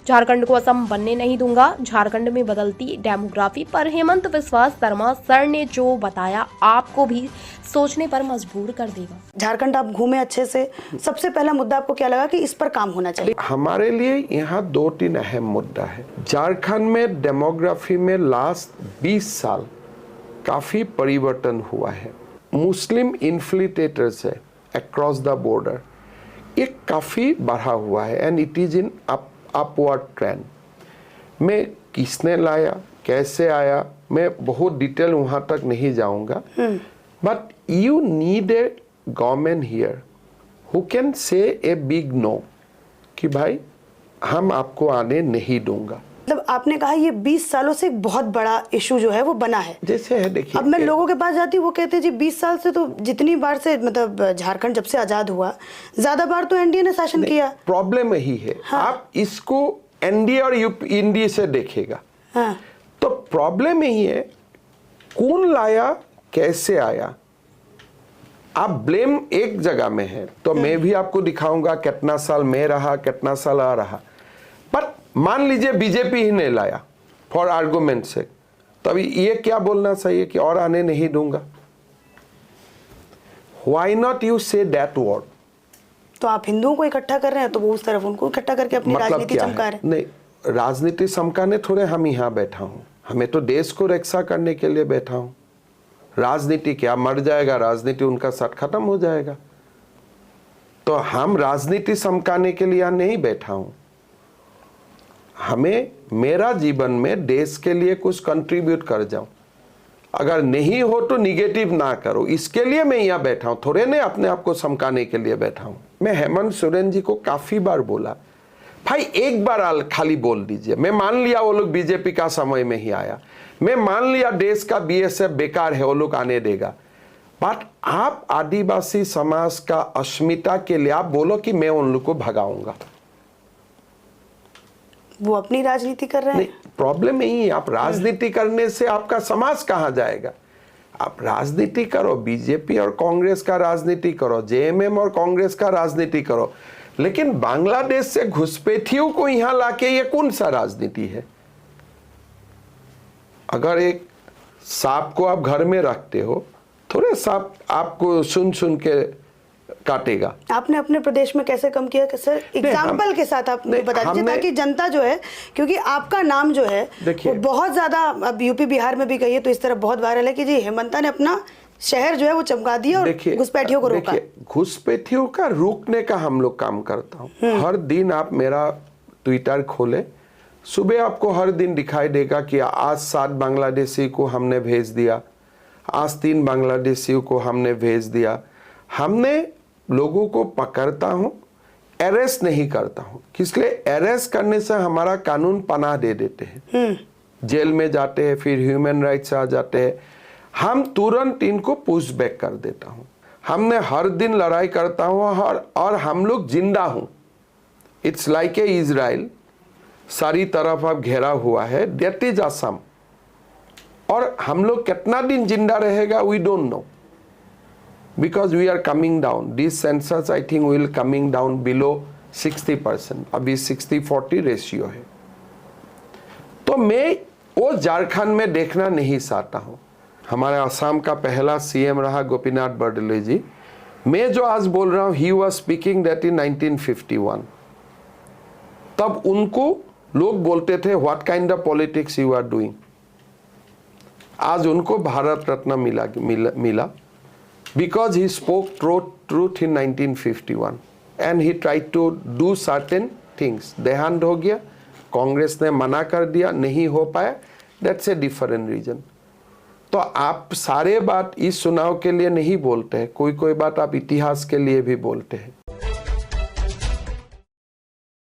झारखंड को असम बनने नहीं दूंगा। झारखंड में बदलती डेमोग्राफी पर हेमंत बिस्वा शर्मा सर ने जो बताया आपको भी सोचने पर मजबूर कर देगा। झारखंड आप घूमे अच्छे से, सबसे पहला मुद्दा आपको क्या लगा कि इस पर काम होना चाहिए? हमारे लिए यहाँ 2-3 अहम मुद्दा है। झारखंड में डेमोग्राफी में लास्ट 20 साल काफी परिवर्तन हुआ है। मुस्लिम इन्फ्लिटेटर्स है अक्रॉस द बॉर्डर, ये काफी बढ़ा हुआ है and it is in upward trend. मैं किसने लाया, कैसे आया, मैं बहुत डिटेल वहाँ तक नहीं जाऊँगा, but you need a government here who can say a big no कि भाई हम आपको आने नहीं दूंगा। मतलब आपने कहा ये 20 सालों से एक बहुत बड़ा इशू जो है वो बना है। जैसे है, देखिए अब मैं लोगों के पास जाती हूँ, वो कहते हैं जी 20 साल से तो जितनी बार से मतलब झारखंड जब से आजाद हुआ ज्यादा बार तो एनडीए ने शासन किया। प्रॉब्लम यही है। हाँ। आप इसको एनडीए और यूपीए से देखेगा। हाँ। तो प्रॉब्लम यही है, कौन लाया, कैसे आया। आप ब्लेम एक जगह में है तो मैं भी आपको दिखाऊंगा कितना साल मैं रहा, कितना साल आ रहा, बट मान लीजिए बीजेपी ही नहीं लाया फॉर आर्गुमेंट से, तभी ये क्या बोलना चाहिए कि और आने नहीं दूंगा। Why not you say that word. तो आप हिंदुओं को इकट्ठा कर रहे हैं तो वो उस तरफ उनको इकट्ठा करके अपनी राजनीति चमका रहे हैं। नहीं, राजनीति चमकाने थोड़े हम यहाँ बैठा हूँ, हमें तो देश को रक्षा करने के लिए बैठा हूँ। राजनीति क्या, मर जाएगा राजनीति, उनका साथ खत्म हो जाएगा। तो हम राजनीति चमकाने के लिए यहाँ नहीं बैठा हूँ। हमें मेरा जीवन में देश के लिए कुछ कंट्रीब्यूट कर जाऊं, अगर नहीं हो तो निगेटिव ना करो, इसके लिए मैं यहाँ बैठा हूं, थोड़े नहीं अपने आप को चमकाने के लिए बैठा हूं। मैं हेमंत सोरेन जी को काफी बार बोला, भाई एक बार खाली बोल दीजिए। मैं मान लिया वो लोग बीजेपी का समय में ही आया, मैं मान लिया देश का बीएसएफ बेकार है, वो लोग आने देगा, बट आप आदिवासी समाज का अस्मिता के लिए आप बोलो कि मैं उन लोग को भगाऊंगा। वो अपनी राजनीति कर रहे हैं। प्रॉब्लम यही है, आप राजनीति करने से आपका समाज कहां जाएगा। आप राजनीति करो, बीजेपी और कांग्रेस का राजनीति करो, जेएमएम और कांग्रेस का राजनीति करो, लेकिन बांग्लादेश से घुसपैठियों को यहां लाके ये कौन सा राजनीति है। अगर एक सांप को आप घर में रखते हो, थोड़े सांप आपको सुन सुन के काटेगा। आपने अपने प्रदेश में कैसे कम किया? सर एग्जाम्पल के साथ आप बता दीजिए ताकि जनता जो है, क्योंकि आपका नाम जो है वो बहुत ज्यादा अब यूपी बिहार में भी कहिए तो इस तरह बहुत वायरल है कि जी हेमंता ने अपना शहर जो है वो चमका दिया और घुसपैठियों को रोका। घुसपैठियों का रोकने का हम लोग काम करता हूँ। हर दिन आप मेरा ट्विटर खोले, सुबह आपको हर दिन दिखाई देगा कि आज 7 बांग्लादेशी को हमने भेज दिया, आज 3 बांग्लादेशियों को हमने भेज दिया। हमने लोगों को पकड़ता हूं, अरेस्ट नहीं करता हूं, इसलिए अरेस्ट करने से हमारा कानून पनाह दे देते हैं, जेल में जाते हैं, फिर ह्यूमन राइट्स आ जाते हैं। हम तुरंत इनको पुश बैक कर देता हूं। हमने हर दिन लड़ाई करता हूं और हम लोग जिंदा हूं। इट्स लाइक ए इजराइल, सारी तरफ अब घेरा हुआ है, दैट इज असम, और हम लोग कितना दिन जिंदा रहेगा we don't know, because we are coming down. These census I think will coming down below 60%. अभी 60-40 रेशियो है। तो मैं वो झारखंड में देखना नहीं चाहता हूँ। हमारे असम का पहला सीएम रहा गोपीनाथ बरदलै जी। मैं जो आज बोल रहा हूँ, he was speaking that in 1951. तब उनको लोग बोलते थे what kind of politics you are doing. आज उनको भारत रत्न मिला because he spoke truth in 1951 and he tried to do certain things. देहांत हो गया, कांग्रेस ने मना कर दिया, नहीं हो पाया, that's a different reason. तो आप सारे बात इस चुनाव के लिए नहीं बोलते हैं, कोई बात आप इतिहास के लिए भी बोलते हैं।